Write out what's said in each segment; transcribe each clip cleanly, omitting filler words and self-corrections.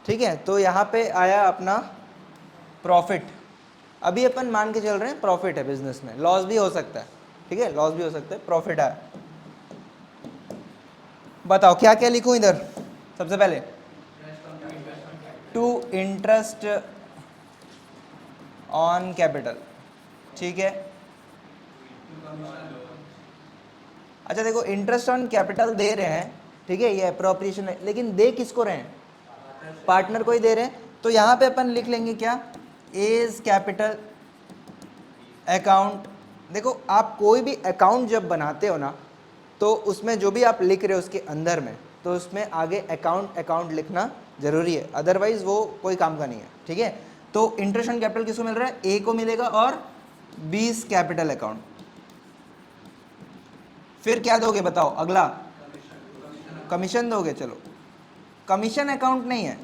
ठीक है, तो यहाँ पे आया अपना प्रॉफिट। अभी अपन मान के चल रहे हैं प्रॉफिट है बिजनेस में, लॉस भी हो सकता है, ठीक है, लॉस भी हो सकता है, प्रॉफिट आया। बताओ क्या क्या लिखूं इधर सबसे पहले? टू इंटरेस्ट ऑन कैपिटल, ठीक है। अच्छा देखो, इंटरेस्ट ऑन कैपिटल दे रहे हैं, ठीक है, ये अप्रोप्रिएशन है, लेकिन दे किसको रहे हैं? पार्टनर को ही दे रहे हैं। तो यहां पे अपन लिख लेंगे क्या? A's capital account. देखो आप कोई भी अकाउंट जब बनाते हो ना, तो उसमें जो भी आप लिख रहे हो उसके अंदर में, तो उसमें आगे अकाउंट अकाउंट लिखना जरूरी है, अदरवाइज वो कोई काम का नहीं है, ठीक है। तो इंटरेस्ट ऑन कैपिटल किसको मिल रहा है? ए को मिलेगा, और बीस कैपिटल अकाउंट। फिर क्या दोगे बताओ अगला? कमीशन दोगे। चलो, कमीशन अकाउंट नहीं है,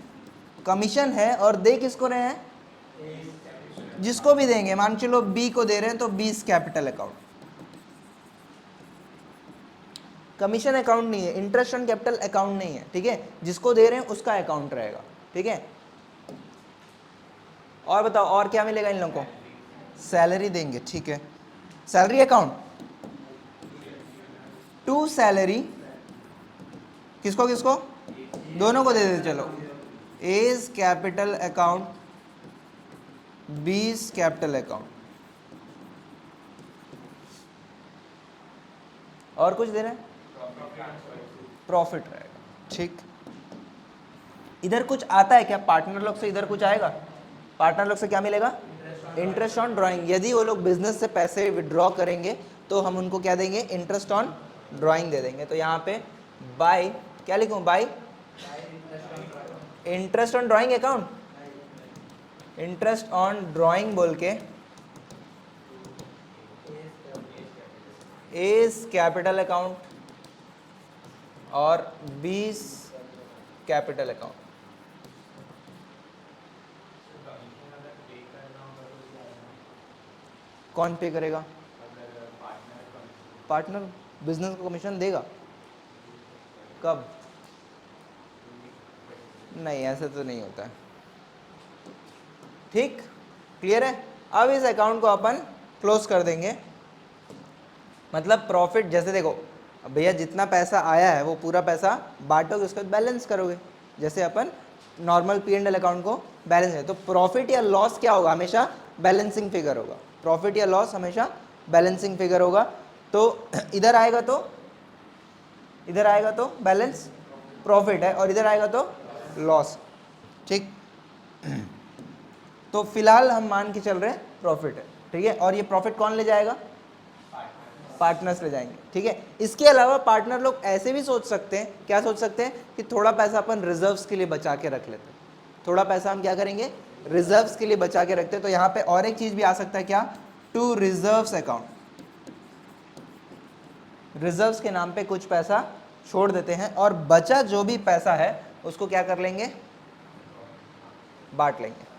कमीशन है, और दे किसको रहे हैं? जिसको भी देंगे, मान चलो बी को दे रहे हैं, तो 20 कैपिटल अकाउंट। कमीशन अकाउंट नहीं है, इंटरेस्ट ऑन कैपिटल अकाउंट नहीं है, ठीक है, जिसको दे रहे हैं उसका अकाउंट रहेगा, ठीक है। और बताओ और क्या मिलेगा इन लोगों को? सैलरी देंगे, ठीक है। सैलरी अकाउंट, टू सैलरी, किसको किसको? दोनों को दे देते। चलो, A's capital account, 20 capital account. और कुछ दे रहे हैं? प्रॉफिट रहेगा, ठीक। इधर कुछ आता है क्या पार्टनर लोग से? इधर कुछ आएगा पार्टनर लोग से? क्या मिलेगा? Interest on drawing. यदि वो लोग बिजनेस से पैसे विड्रॉ करेंगे तो हम उनको क्या देंगे? इंटरेस्ट ऑन ड्राइंग दे देंगे। तो यहाँ पे बाय, क्या लिखूं? Bye interest on drawing account, interest on drawing बोल के एज कैपिटल अकाउंट और 20 कैपिटल अकाउंट। कौन पे करेगा? पार्टनर बिजनेस को कमीशन देगा। कब? नहीं, ऐसे तो नहीं होता है, ठीक, क्लियर है। अब इस अकाउंट को अपन क्लोज कर देंगे। मतलब प्रॉफिट, जैसे देखो भैया जितना पैसा आया है वो पूरा पैसा बांटोगे, उसके बाद बैलेंस करोगे, जैसे अपन normal P and L account को बैलेंस है। तो प्रॉफिट या लॉस क्या होगा? हमेशा बैलेंसिंग फिगर होगा। प्रॉफिट या लॉस हमेशा बैलेंसिंग फिगर होगा। तो इधर आएगा तो, इधर आएगा तो बैलेंस प्रॉफिट है, और इधर आएगा तो लॉस, ठीक। तो फिलहाल हम मान के चल रहे हैं प्रॉफिट है, ठीक है। और ये प्रॉफिट कौन ले जाएगा? पार्टनर्स ले जाएंगे, ठीक है। इसके अलावा पार्टनर लोग ऐसे भी सोच सकते हैं, क्या सोच सकते हैं? कि थोड़ा पैसा अपन रिजर्व्स के लिए बचा के रख लेते हैं। थोड़ा पैसा हम क्या करेंगे? रिजर्व्स के लिए बचा के रखते हैं। तो यहाँ पे और एक चीज भी आ सकता है, क्या? To reserves account. रिजर्व्स के नाम पे कुछ पैसा छोड़ देते हैं, और बचा जो भी पैसा है उसको क्या कर लेंगे? बांट लेंगे।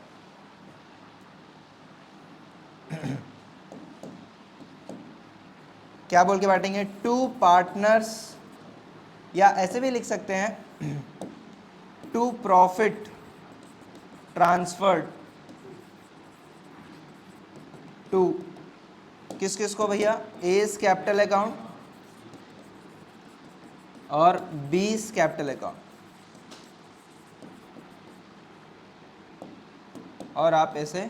क्या बोल के बांटेंगे? टू पार्टनर्स, या ऐसे भी लिख सकते हैं, टू प्रॉफिट ट्रांसफर्ड टू, किस किस को भैया? एज कैपिटल अकाउंट और 20 कैपिटल अकाउंट। और आप ऐसे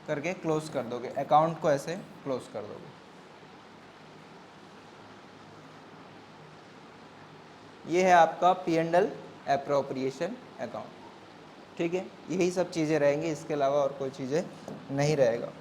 करके क्लोज कर दोगे अकाउंट को, ऐसे क्लोज कर दोगे। ये है आपका P and L appropriation account, ठीक है। यही सब चीज़ें रहेंगी, इसके अलावा और कोई चीज़ें नहीं रहेगा।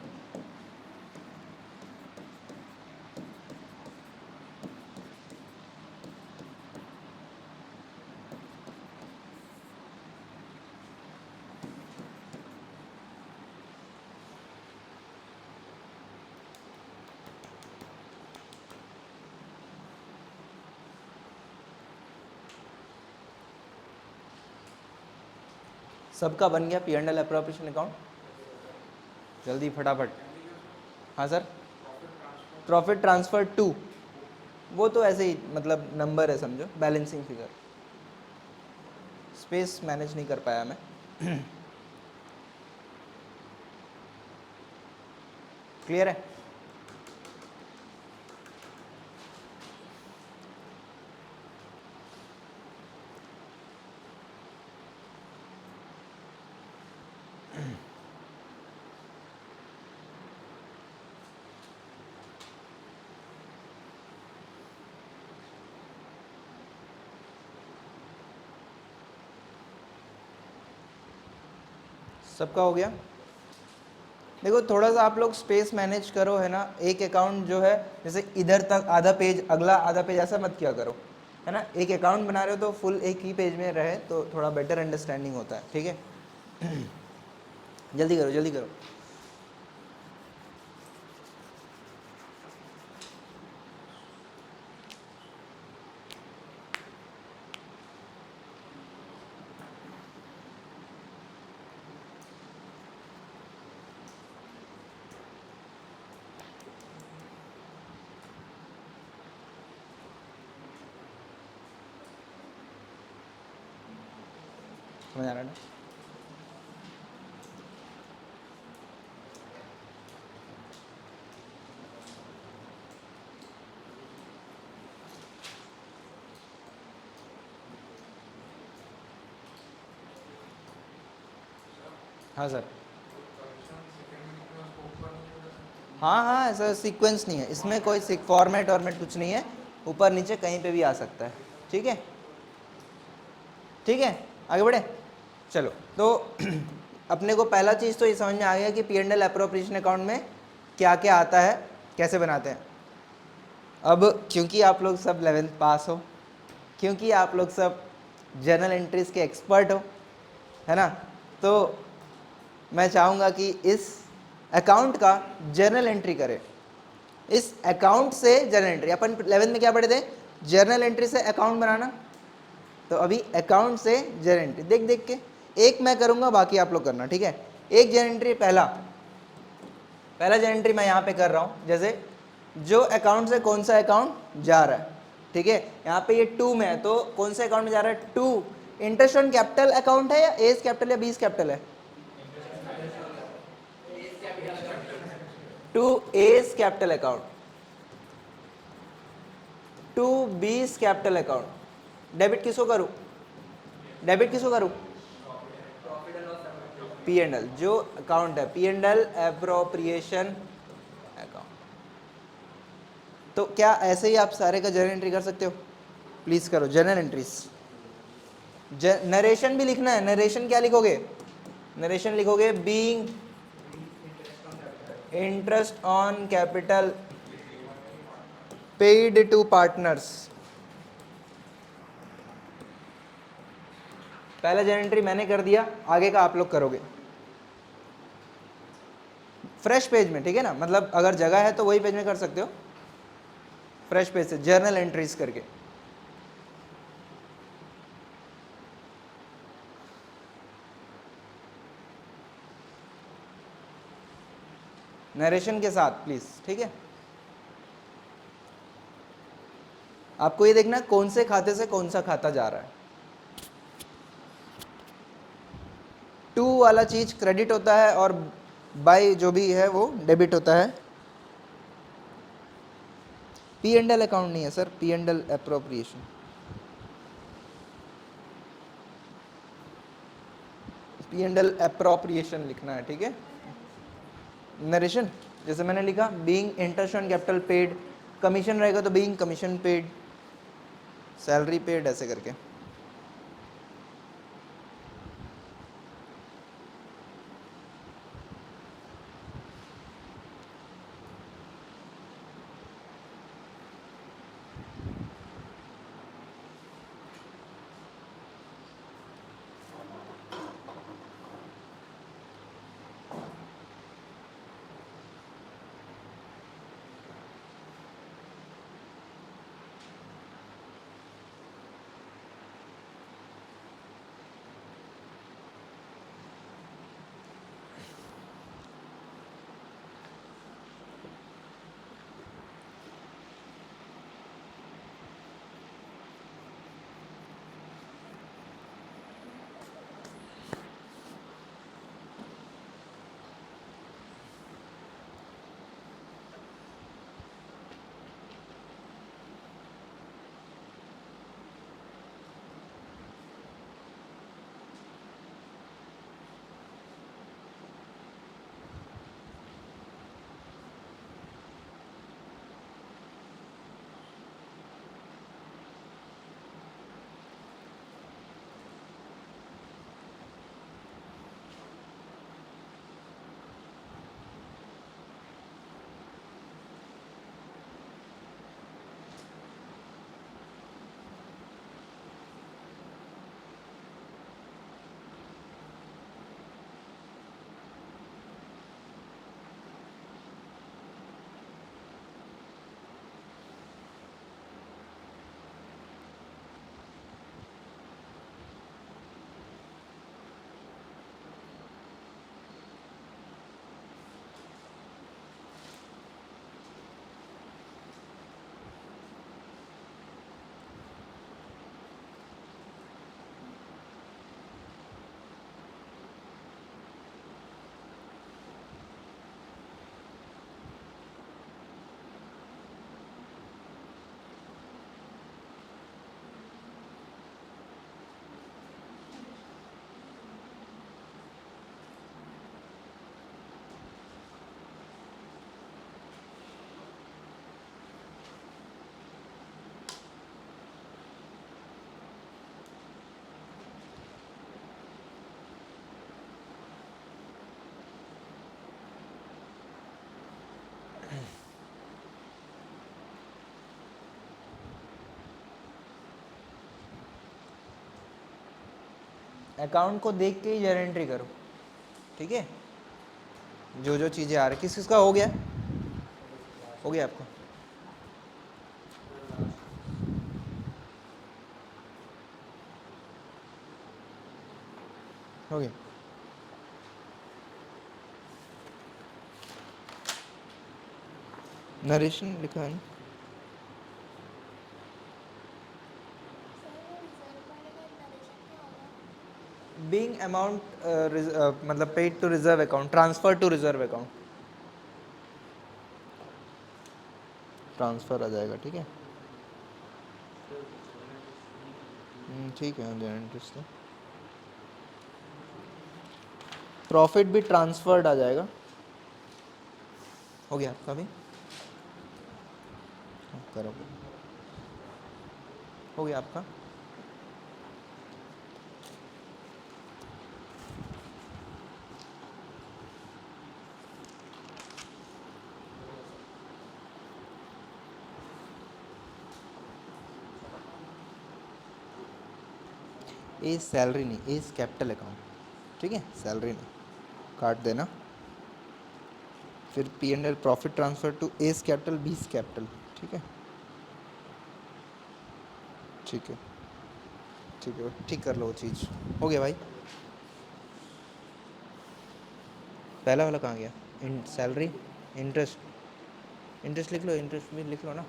सबका बन गया P and L appropriation account? जल्दी फटाफट। हाँ सर, प्रॉफिट ट्रांसफर टू, वो तो ऐसे ही मतलब नंबर है, समझो बैलेंसिंग फिगर। स्पेस मैनेज नहीं कर पाया मैं। क्लियर है? सबका हो गया? देखो थोड़ा सा आप लोग स्पेस मैनेज करो, है ना। एक अकाउंट जो है जैसे इधर तक आधा पेज, अगला आधा पेज, ऐसा मत किया करो, है ना। एक अकाउंट बना रहे हो तो फुल एक ही पेज में रहे तो थोड़ा बेटर अंडरस्टैंडिंग होता है, ठीक है। जल्दी करो, जल्दी करो। समझ आ रहा है ना? हाँ सर। हाँ हाँ, ऐसा सीक्वेंस नहीं है इसमें, कोई फॉर्मेट वॉर्मेट कुछ नहीं है, ऊपर नीचे कहीं पे भी आ सकता है, ठीक है। ठीक है, आगे बढ़े। चलो तो अपने को पहला चीज़ तो ये समझ में आ गया कि P&L अप्रोप्रिएशन अकाउंट में क्या क्या आता है, कैसे बनाते हैं। अब क्योंकि आप लोग सब 11th पास हो, क्योंकि आप लोग सब जर्नल एंट्रीज के एक्सपर्ट हो, है ना, तो मैं चाहूँगा कि इस अकाउंट का जर्नल एंट्री करें। इस अकाउंट से जर्नल एंट्री, अपन 11th में क्या पढ़े थे? जर्नल एंट्री से अकाउंट बनाना। तो अभी अकाउंट से जर्नल एंट्री देख देख के, एक मैं करूँगा, बाकी आप लोग करना, ठीक है। एक जर्नल एंट्री, पहला जर्नल एंट्री मैं यहाँ पे कर रहा हूँ, जैसे जो अकाउंट से कौन सा अकाउंट जा रहा है, ठीक है। यहाँ पे ये 2 में है तो कौन से अकाउंट में जा रहा है? 2। इंटरेस्ट ऑन कैपिटल अकाउंट है या एज कैपिटल या बीस कैपिटल है? 2 एज कैपिटल अकाउंट, 2 बीस कैपिटल अकाउंट। डेबिट किसको करूँ? डेबिट किसको करूँ? P&L जो अकाउंट है, P&L एप्रोप्रिएशन अकाउंट। तो क्या ऐसे ही आप सारे का जर्नल एंट्री कर सकते हो? प्लीज करो जर्नल एंट्रीज। नरेशन भी लिखना है। नरेशन क्या लिखोगे? नरेशन लिखोगे being interest on capital paid to partners. पहला जर्नल एंट्री मैंने कर दिया, आगे का आप लोग करोगे फ्रेश पेज में, ठीक है ना। मतलब अगर जगह है तो वही पेज में कर सकते हो, फ्रेश पेज से जर्नल एंट्रीज करके। नरेशन के साथ प्लीज, ठीक है। आपको ये देखना कौन से खाते से कौन सा खाता जा रहा है। 2 वाला चीज क्रेडिट होता है और बाय जो भी है वो डेबिट होता है। P&L अकाउंट नहीं है sir, P&L appropriation. P&L appropriation लिखना है, ठीक है। नरेशन जैसे मैंने लिखा being interest on capital paid, commission रहेगा तो being commission paid, salary paid, ऐसे करके। अकाउंट को देख के ही जर्नल एंट्री करो, ठीक है। जो जो चीज़ें आ रही, किस किसका हो गया, हो गया आपको? हो गया। नरेशन लिखा है ना? बीइंग अमाउंट मतलब paid to reserve account, transfer to reserve account, transfer आ जाएगा, ठीक है। ठीक है, जनरल इंटरेस्ट है, प्रॉफिट भी ट्रांसफर्ड आ जाएगा। हो गया आपका भी? करो, हो गया आपका? एज सैलरी नहीं, एज कैपिटल अकाउंट, ठीक है, सैलरी नहीं, काट देना। फिर P and L profit transfer to A's capital, B's capital, ठीक है, ठीक है, ठीक है, ठीक कर लो वो चीज़। हो गया भाई? पहला वाला कहाँ गया? सैलरी, इंटरेस्ट, इंटरेस्ट लिख लो, इंटरेस्ट भी लिख लो ना,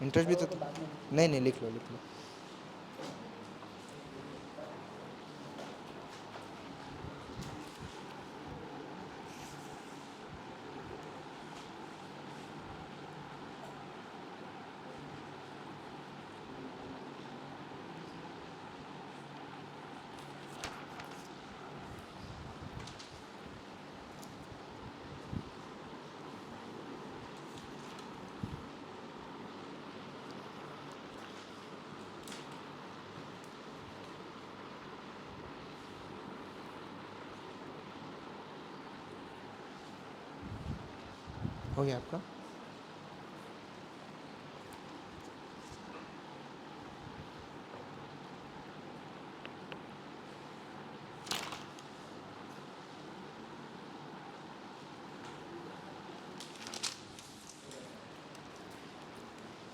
इंटरेस्ट भी तो नहीं नहीं, लिख लो लिख लो। हो गया आपका?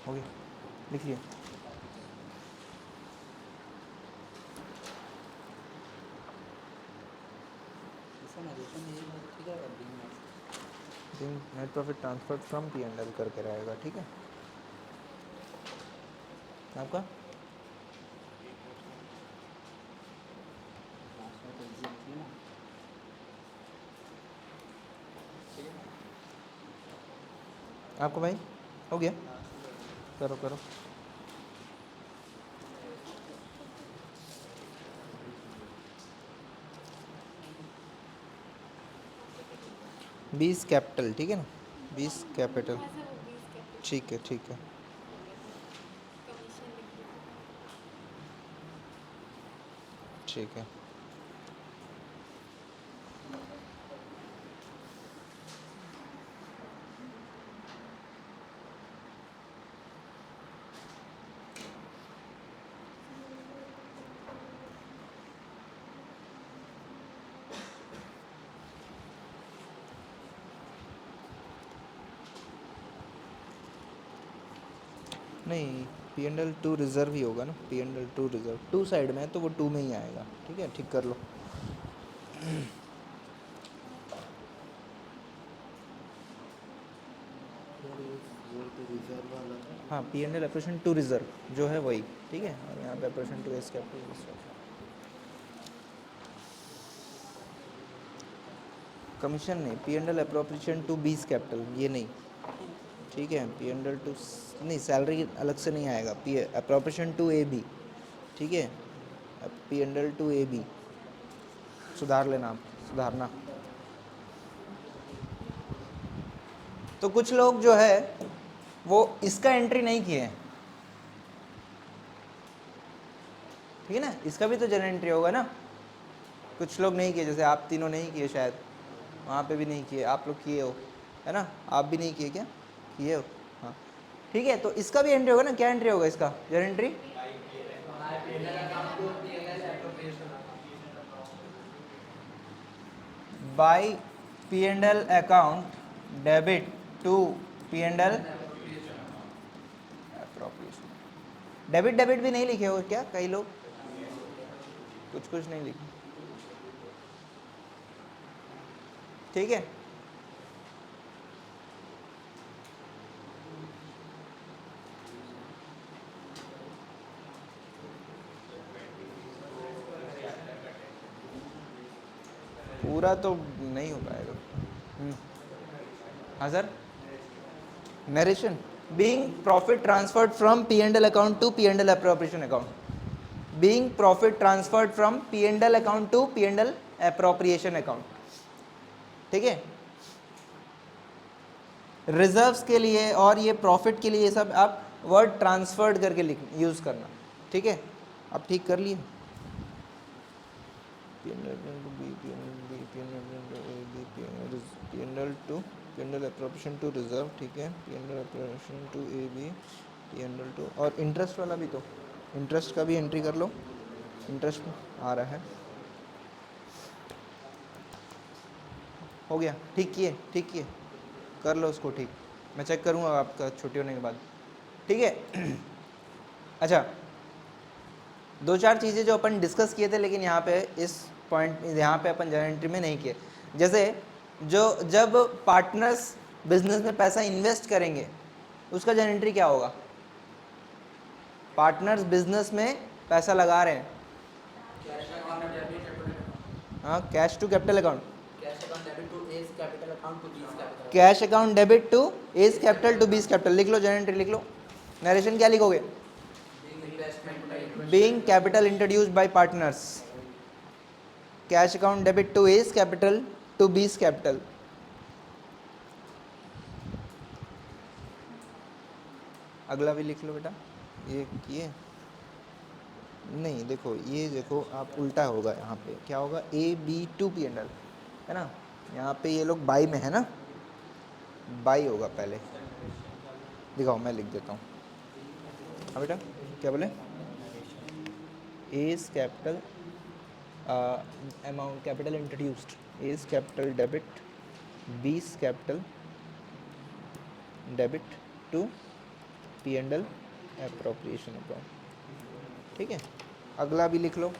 हो गया, लिखिए। Net profit transfer from P and L करके रहेगा, ठीक है आपका? आपको भाई? हो गया? करो करो। बीस कैपिटल, ठीक है ना, बीस कैपिटल, ठीक है ठीक है, ठीक है। नहीं, P and L to reserve ही होगा ना, P and L to reserve, two side में है तो वो टू में ही आएगा, ठीक है, ठीक कर लो। हाँ, P and L operation to reserve जो है वही, ठीक है, और यहाँ पे operation to A's capital, commission नहीं, P and L appropriation to B's capital, ये नहीं, ठीक है, पी एंड एल टू नहीं, सैलरी अलग से नहीं आएगा, P appropriation to A B, ठीक है, P and L to A B, सुधार लेना आप, सुधारना। तो कुछ लोग जो है वो इसका एंट्री नहीं किए हैं, ठीक है ना, इसका भी तो जनरल एंट्री होगा ना, कुछ लोग नहीं किए, जैसे आप तीनों नहीं किए शायद, वहाँ पे भी नहीं किए, आप लोग किए हो, है ना, आप भी नहीं किए क्या? किए हो, हाँ, ठीक है, तो इसका भी एंट्री होगा ना, क्या एंट्री होगा इसका general entry? By P and L account debit to P and L appropriation. Debit debit भी नहीं लिखे हो क्या कई लोग? कुछ नहीं लिखे, ठीक है। पूरा तो नहीं हो पाएगा। हाँ sir, narration being profit transferred from P&L account to P&L appropriation account, being profit transferred from P&L account to P&L appropriation account, ठीक है। रिजर्व्स के लिए और ये प्रॉफिट के लिए ये सब आप वर्ड ट्रांसफर्ड करके लिख यूज करना, ठीक है। आप ठीक कर लिए। P&L to P&L appropriation to reserve, ठीक है। P&L appropriation to AB, P&L to, और इंटरेस्ट वाला भी, तो इंटरेस्ट का भी एंट्री कर लो। इंटरेस्ट आ रहा है, हो गया। ठीक किए, कर लो उसको ठीक। मैं चेक करूँगा आपका छुट्टी होने के बाद, ठीक है। अच्छा, 2-4 चीज़ें जो अपन डिस्कस किए थे, लेकिन यहाँ पे इस पॉइंट यहाँ पे अपन जर्नल एंट्री में नहीं किए। जैसे जब पार्टनर्स बिजनेस में पैसा इन्वेस्ट करेंगे उसका जर्नल एंट्री क्या होगा? पार्टनर्स बिजनेस में पैसा लगा रहे हैं, हाँ, cash to capital account, cash account debit to A's capital to B's capital. लिख लो, जर्नल एंट्री लिख लो। नरेशन क्या लिखोगे? Being capital introduced by partners, cash account debit to A's capital to B's capital. अगला भी लिख लो बेटा। ये किए नहीं, देखो ये देखो आप उल्टा होगा, यहाँ पे क्या होगा? A B to P and L, है ना। यहाँ पे ये लोग बाई में है ना, बाई होगा पहले। दिखाओ, मैं लिख देता हूँ। हाँ बेटा, क्या बोले? A's capital amount capital introduced, A's capital debit, B's capital debit to P and L appropriation account, ठीक है। अगला भी लिख लो,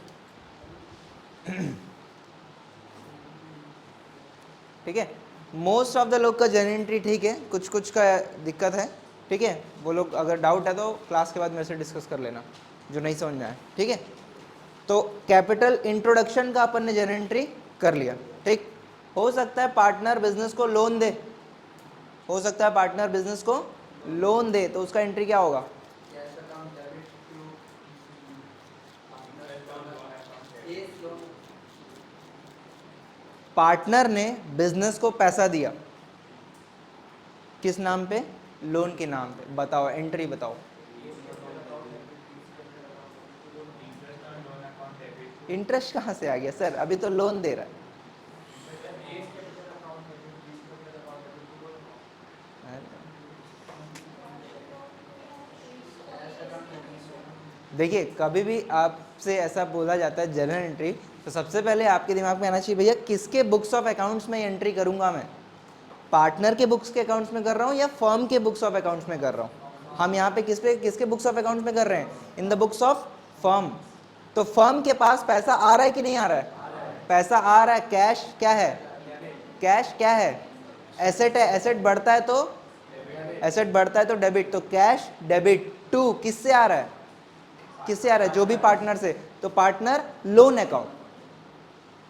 ठीक है। मोस्ट ऑफ द लोग का जर्नल एंट्री ठीक है, कुछ का दिक्कत है, ठीक है। वो लोग अगर डाउट है तो क्लास के बाद मेरे से डिस्कस कर लेना, जो नहीं समझ में आए, ठीक है। तो कैपिटल इंट्रोडक्शन का अपन ने जर्नल एंट्री कर लिया, ठीक। हो सकता है पार्टनर बिजनेस को लोन दे, हो सकता है पार्टनर बिजनेस को लोन दे, तो उसका एंट्री क्या होगा? पार्टनर ने बिजनेस को पैसा दिया, किस नाम पे? लोन के नाम पे। बताओ, एंट्री बताओ। इंटरेस्ट कहाँ से आ गया सर? अभी तो लोन दे रहा है। देखिए, कभी भी आपसे ऐसा बोला जाता है जर्नल एंट्री, तो सबसे पहले आपके दिमाग में आना चाहिए, भैया किसके बुक्स ऑफ अकाउंट्स में एंट्री करूंगा मैं? पार्टनर के बुक्स के अकाउंट्स में कर रहा हूँ या फर्म के बुक्स ऑफ अकाउंट्स में कर रहा हूँ? हम यहाँ पे किसके बुक्स ऑफ अकाउंट्स में कर रहे हैं? In the books of firm. तो फर्म के पास पैसा आ रहा है कि नहीं आ रहा है? पैसा आ रहा है। कैश क्या है? कैश क्या है? एसेट है। एसेट बढ़ता है तो डेबिट, तो कैश डेबिट टू किससे आ रहा है? किससे आ रहा है? जो भी पार्टनर से, तो पार्टनर लोन अकाउंट,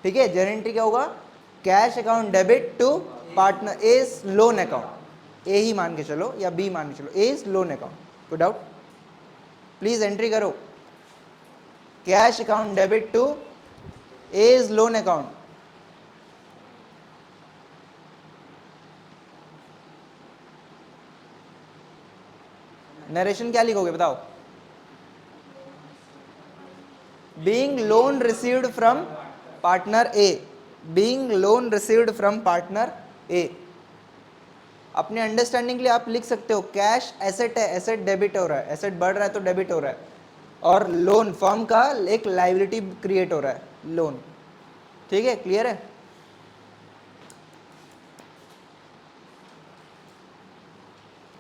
ठीक है। जर्नल एंट्री क्या होगा? Cash account debit to partner A's loan account. A ही मान के चलो या बी मान के चलो, एज लोन अकाउंट। कोई डाउट? प्लीज एंट्री करो, cash account debit to A's loan account. Narration क्या लिखोगे बताओ? Being loan received from partner A, being loan received from partner A. अपने अंडरस्टैंडिंग के लिए आप लिख सकते हो, कैश एसेट है, एसेट डेबिट हो रहा है, एसेट बढ़ रहा है तो डेबिट हो रहा है, और लोन फर्म का एक लायबिलिटी क्रिएट हो रहा है, लोन, ठीक है। क्लियर है?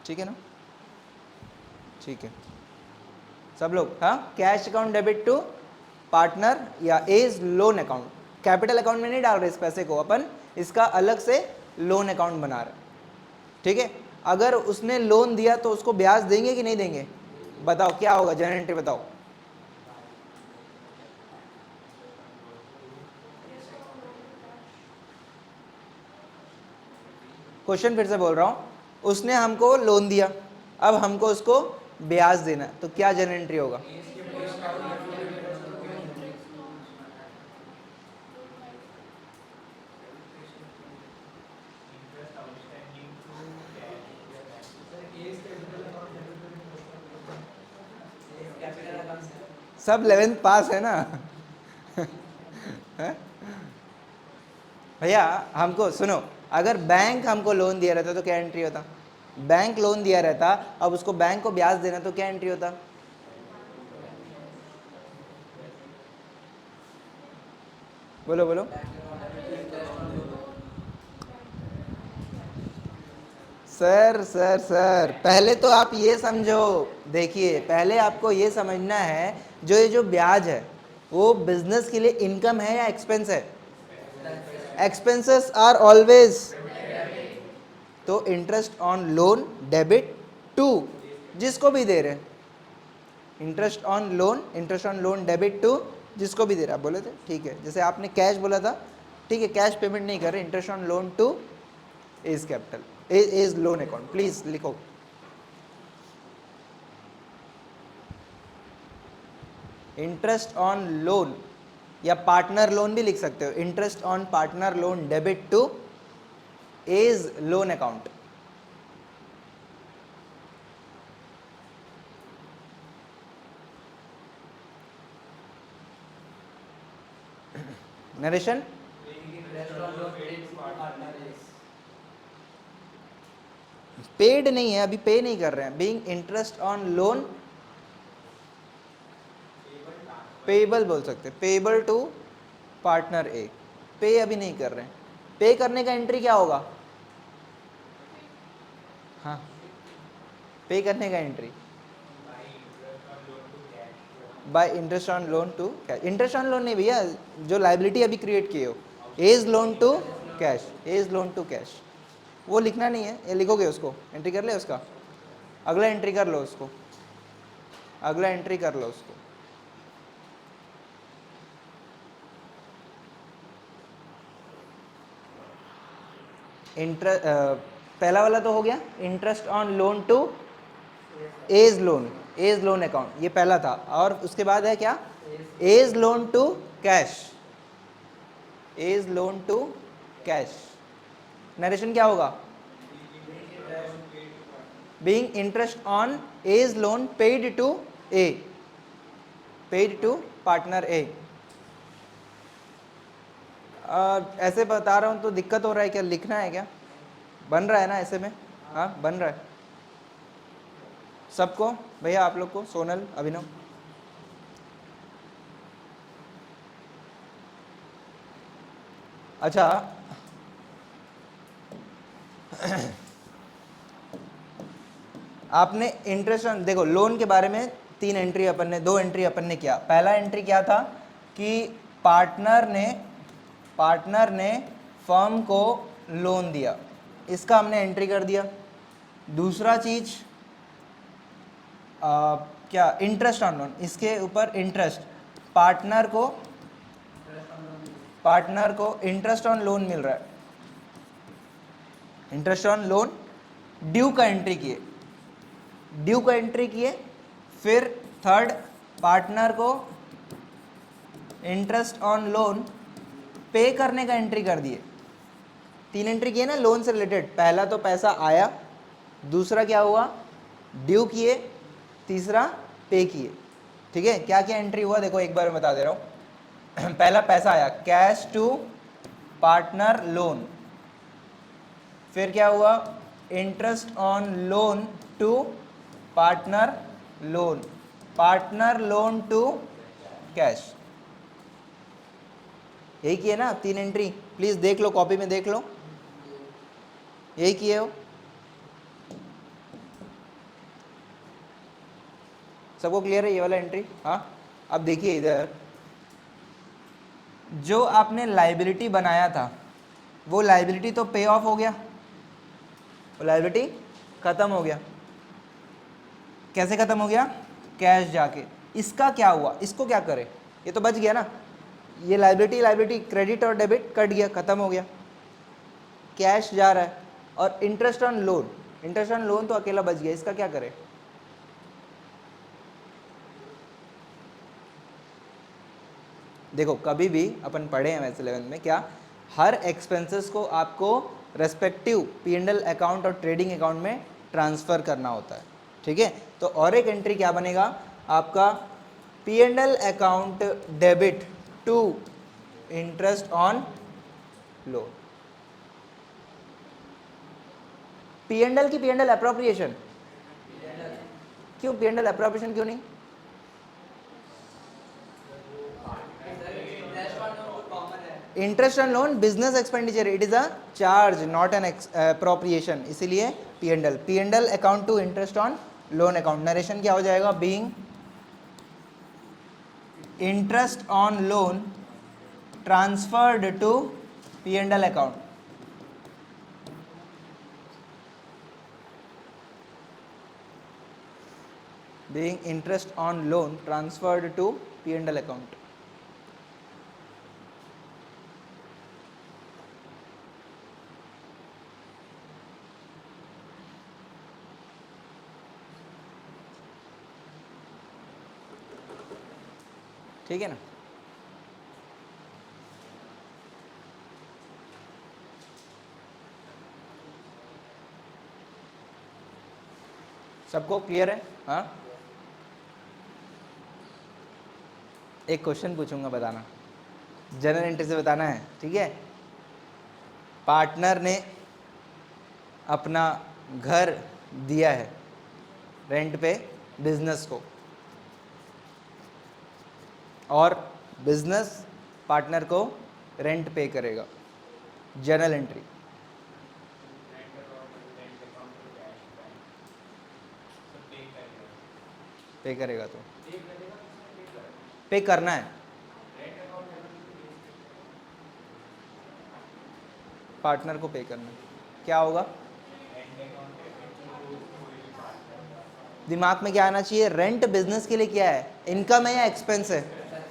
ठीक है ना, ठीक है सब लोग। हाँ, cash account debit to partner या A's loan account, capital account में नहीं डाल रहे इस पैसे को अपन, इसका अलग से लोन अकाउंट बना रहे, ठीक है। अगर उसने लोन दिया तो उसको ब्याज देंगे कि नहीं देंगे, बताओ क्या होगा, जनरल एंट्री बताओ। क्वेश्चन फिर से बोल रहा हूं, उसने हमको लोन दिया, अब हमको उसको ब्याज देना है, तो क्या जनरल एंट्री होगा। सब 11th पास है ना हैं? भैया हमको सुनो, अगर बैंक हमको लोन दिया रहता तो क्या एंट्री होता, बैंक लोन दिया रहता, अब उसको बैंक को ब्याज देना तो क्या एंट्री होता। बोलो बोलो। सर सर सर पहले तो आप ये समझो, देखिए पहले आपको ये समझना है, ये जो ब्याज है वो बिजनेस के लिए इनकम है या एक्सपेंस है। एक्सपेंसेस आर ऑलवेज, तो interest on loan debit to, जिसको भी दे रहे हैं, interest on loan debit to, जिसको भी दे रहा है, बोले थे ठीक है, जैसे आपने कैश बोला था, ठीक है कैश पेमेंट नहीं कर रहे, interest on loan to A's capital A's loan account, please लिखो। इंटरेस्ट ऑन लोन या पार्टनर लोन भी लिख सकते हो, interest on partner loan debit to A's loan account. Narration, paid नहीं है, अभी पे नहीं कर रहे हैं, being interest on loan, payable बोल सकते, पेबल टू पार्टनर ए, पे अभी नहीं कर रहे हैं, पे करने का एंट्री क्या होगा। हाँ, पे करने का entry by interest on loan to cash, interest on loan नहीं भैया, जो लाइबिलिटी अभी क्रिएट किए हो, A's loan to cash, A's loan to cash, वो लिखना नहीं है, ये लिखोगे उसको, एंट्री कर ले उसका, अगला एंट्री कर लो उसको, अगला एंट्री कर लो उसको। पहला वाला तो हो गया, interest on loan to A's loan account, ये पहला था, और उसके बाद है क्या, A's loan to cash, A's loan to cash. Narration क्या होगा, being interest on A's loan paid to A, paid to partner A. ऐसे बता रहा हूं तो दिक्कत हो रहा है क्या, लिखना है क्या, बन रहा है ना ऐसे में, हाँ बन रहा है सबको, भैया आप लोग को, सोनल अभिनव, अच्छा आपने इंटरेस्ट ऑन, देखो लोन के बारे में 3 एंट्री अपन ने, 2 एंट्री अपन ने किया, पहला एंट्री क्या था कि पार्टनर ने फर्म को लोन दिया, इसका हमने एंट्री कर दिया। दूसरा चीज क्या, इंटरेस्ट ऑन लोन, इसके ऊपर इंटरेस्ट, पार्टनर को इंटरेस्ट ऑन लोन मिल रहा है, इंटरेस्ट ऑन लोन, ड्यू का एंट्री किए, फिर थर्ड पार्टनर को इंटरेस्ट ऑन लोन पे करने का एंट्री कर दिए, 3 एंट्री किए ना लोन से रिलेटेड, पहला तो पैसा आया, दूसरा क्या हुआ ड्यू किए, तीसरा पे किए, ठीक है। क्या क्या एंट्री हुआ देखो एक बार मैं बता दे रहा हूं पहला पैसा आया, कैश टू पार्टनर लोन, फिर क्या हुआ, interest on loan to partner loan to cash, यही किए ना 3 एंट्री, प्लीज देख लो कॉपी में, देख लो यही किए हो। सबको क्लियर है ये वाला एंट्री? हाँ, अब देखिए इधर जो आपने लाइबिलिटी बनाया था वो लाइबिलिटी तो पे ऑफ हो गया, वो लाइबिलिटी खत्म हो गया। कैसे खत्म हो गया? कैश जाके। इसका क्या हुआ, इसको क्या करे? ये तो बच गया ना, ये लाइबिलिटी लाइबिलिटी क्रेडिट और डेबिट कट गया, खत्म हो गया, कैश जा रहा है। और interest on loan, interest on loan तो अकेला बच गया, इसका क्या करे? देखो कभी भी अपन पढ़े हैं वैसे 11 में क्या, हर एक्सपेंसेस को आपको रेस्पेक्टिव P&L अकाउंट और ट्रेडिंग अकाउंट में ट्रांसफर करना होता है, ठीक है। तो और एक एंट्री क्या बनेगा आपका, P&L account debit to interest on loan. P&L की P&L अप्रोप्रिएशन क्यों, P&L अप्रोप्रिएशन क्यों नहीं? Interest on loan business expenditure, it is a charge not an appropriation, इसीलिए P&L account to interest on loan account. Narration क्या हो जाएगा, being interest on loan transferred to P&L account. Being interest on loan transferred to P&L account. ठीक है ना? सबको clear है? हाँ, एक क्वेश्चन पूछूंगा, बताना, जनरल एंट्री से बताना है, ठीक है। पार्टनर ने अपना घर दिया है रेंट पे बिजनेस को, और बिजनेस पार्टनर को रेंट पे करेगा, जर्नल एंट्री। पे करेगा तो पे करना है, पार्टनर को पे करना है। क्या होगा दिमाग में, क्या आना चाहिए, रेंट बिजनेस के लिए क्या है, इनकम है या एक्सपेंस है?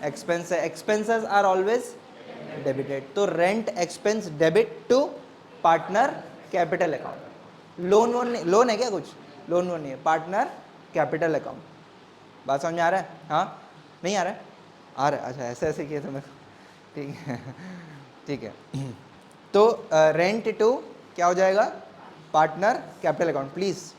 एक्सपेंस है, एक्सपेंसेस आर ऑलवेज डेबिटेड, तो rent expense debit to partner capital account. Loan वोन नहीं, लोन है क्या कुछ, लोन वोन नहीं है, पार्टनर कैपिटल अकाउंट। बात समझ में आ रहा है? हाँ, नहीं आ रहा है? आ रहा है, अच्छा ऐसे ऐसे किए तो मैं, ठीक है ठीक है। तो रेंट टू क्या हो जाएगा, partner capital account, please.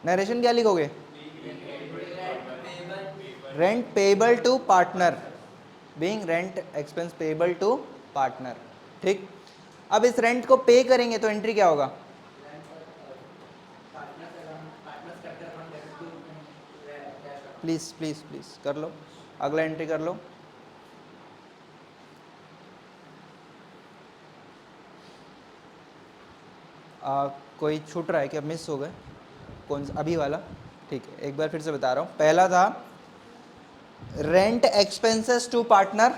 Narration क्या लिखोगे, rent payable to partner, being rent expense payable to partner, ठीक। अब इस रेंट को पे करेंगे तो एंट्री क्या होगा, प्लीज प्लीज प्लीज कर लो, अगला एंट्री कर लो। कोई छूट रहा है क्या, मिस हो गए? कौन सा, अभी वाला? ठीक है, एक बार फिर से बता रहा हूँ। पहला था rent expenses to partner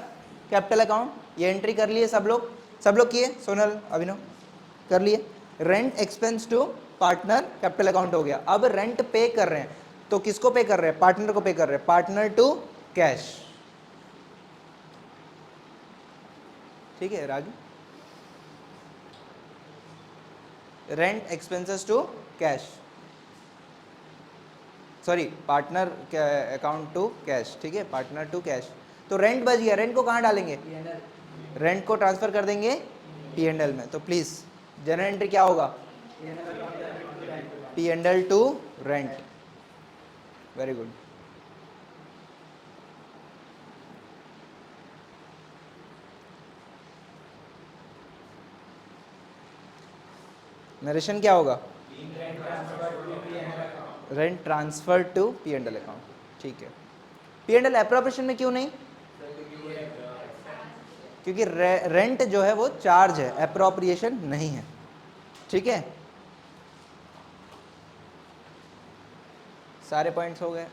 capital account, ये एंट्री कर लिए सब लोग, सब लोग किए, सोनल अभिनव कर लिए। Rent expense to partner capital account हो गया। अब रेंट पे कर रहे हैं तो किसको पे कर रहे हैं, पार्टनर को पे कर रहे हैं, पार्टनर टू कैश, ठीक है Ragi. Rent expenses to cash, sorry partner account to cash, ठीक है, पार्टनर टू कैश। तो रेंट बच गया, रेंट को कहाँ डालेंगे, रेंट को ट्रांसफर कर देंगे P&L में। तो प्लीज जनरल एंट्री क्या होगा, P&L to rent, very good. Narration क्या होगा? Rent transfer to P and L account. ठीक है, पी एंड एल अप्रोप्रिएशन में क्यों नहीं? क्योंकि रेंट जो है वो चार्ज है, अप्रोप्रिएशन नहीं है। ठीक है, सारे पॉइंट्स हो गए?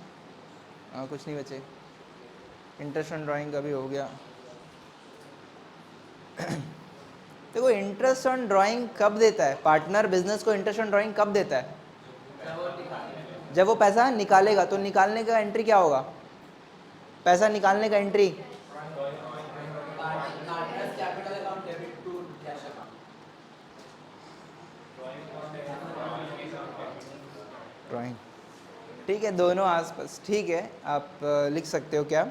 हाँ, कुछ नहीं बचे। इंटरेस्ट ऑन ड्राइंग का भी हो गया। देखो, इंटरेस्ट ऑन ड्राइंग कब देता है पार्टनर बिजनेस को? इंटरेस्ट ऑन ड्राइंग कब देता है? जब वो पैसा निकालेगा। तो निकालने का एंट्री क्या होगा? पैसा निकालने का एंट्री ड्राइंग। ठीक है, दोनों आसपास। ठीक है, आप लिख सकते हो क्या?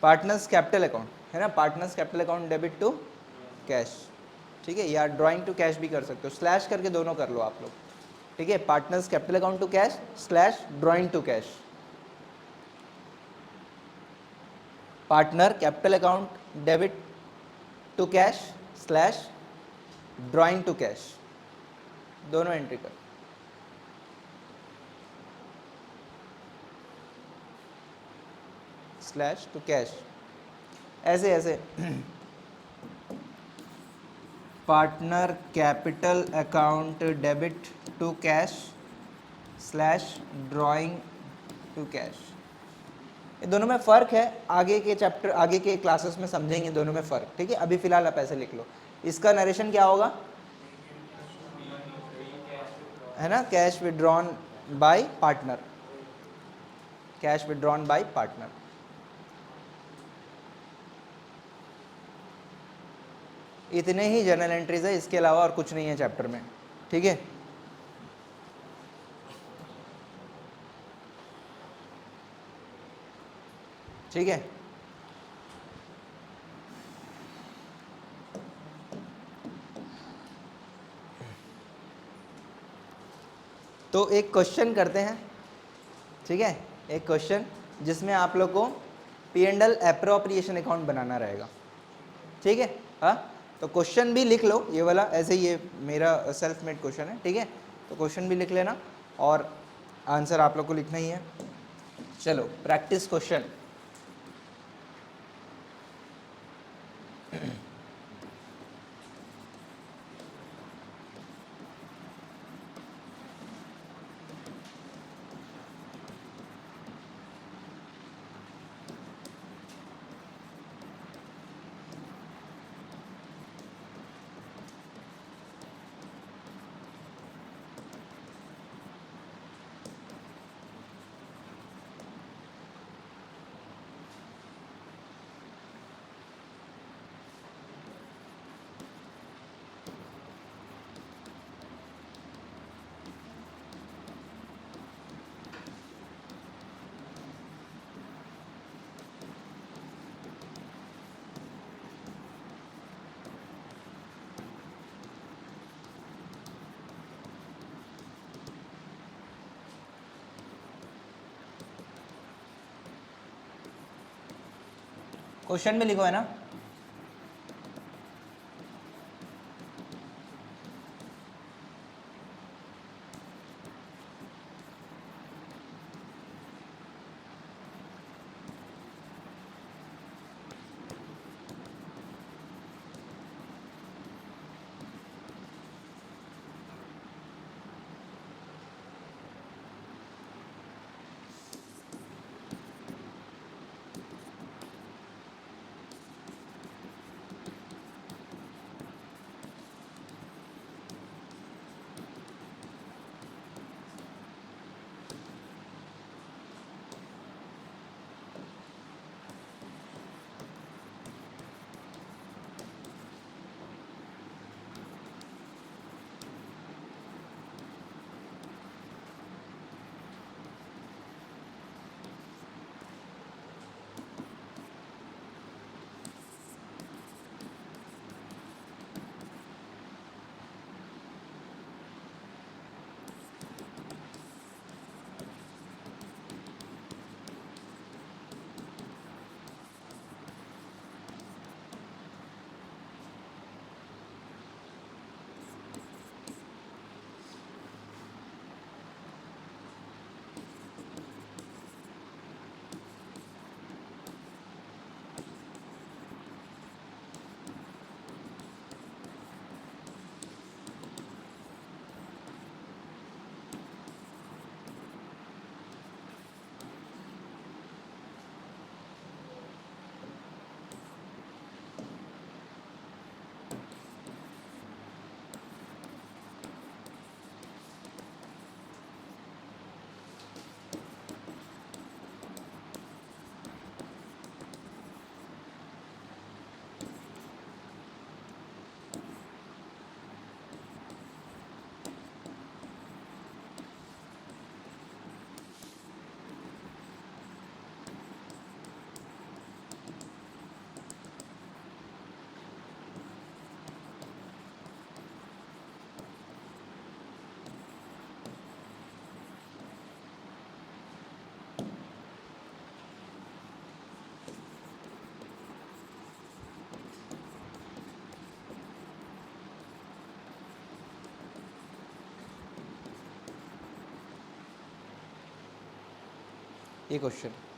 पार्टनर्स कैपिटल अकाउंट है ना, partners capital account debit to cash. ठीक है, या ड्राइंग टू कैश भी कर सकते हो, स्लैश करके दोनों कर लो आप लोग। ठीक है, partners capital account to cash slash drawing to cash. Partner capital account debit to cash slash drawing to cash, दोनों एंट्री कर। स्लैश टू कैश, ऐसे ऐसे। Partner capital account debit to cash slash drawing to cash. ये दोनों में फ़र्क है, आगे के चैप्टर, आगे के क्लासेस में समझेंगे दोनों में फ़र्क। ठीक है, अभी फ़िलहाल आप ऐसे लिख लो। इसका नरेशन क्या होगा? है ना, cash withdrawn bye partner, cash withdrawn bye partner. इतने ही जर्नल एंट्रीज है, इसके अलावा और कुछ नहीं है चैप्टर में। ठीक है, ठीक है। तो एक क्वेश्चन करते हैं। ठीक है, एक क्वेश्चन जिसमें आप लोग को P and L appropriation account बनाना रहेगा। ठीक है, हाँ, तो क्वेश्चन भी लिख लो ये वाला, ऐसे ये मेरा सेल्फ मेड क्वेश्चन है। ठीक है, तो क्वेश्चन भी लिख लेना और आंसर आप लोग को लिखना ही है। चलो, प्रैक्टिस क्वेश्चन। क्वेश्चन में लिखो, है ना। ये क्वेश्चन।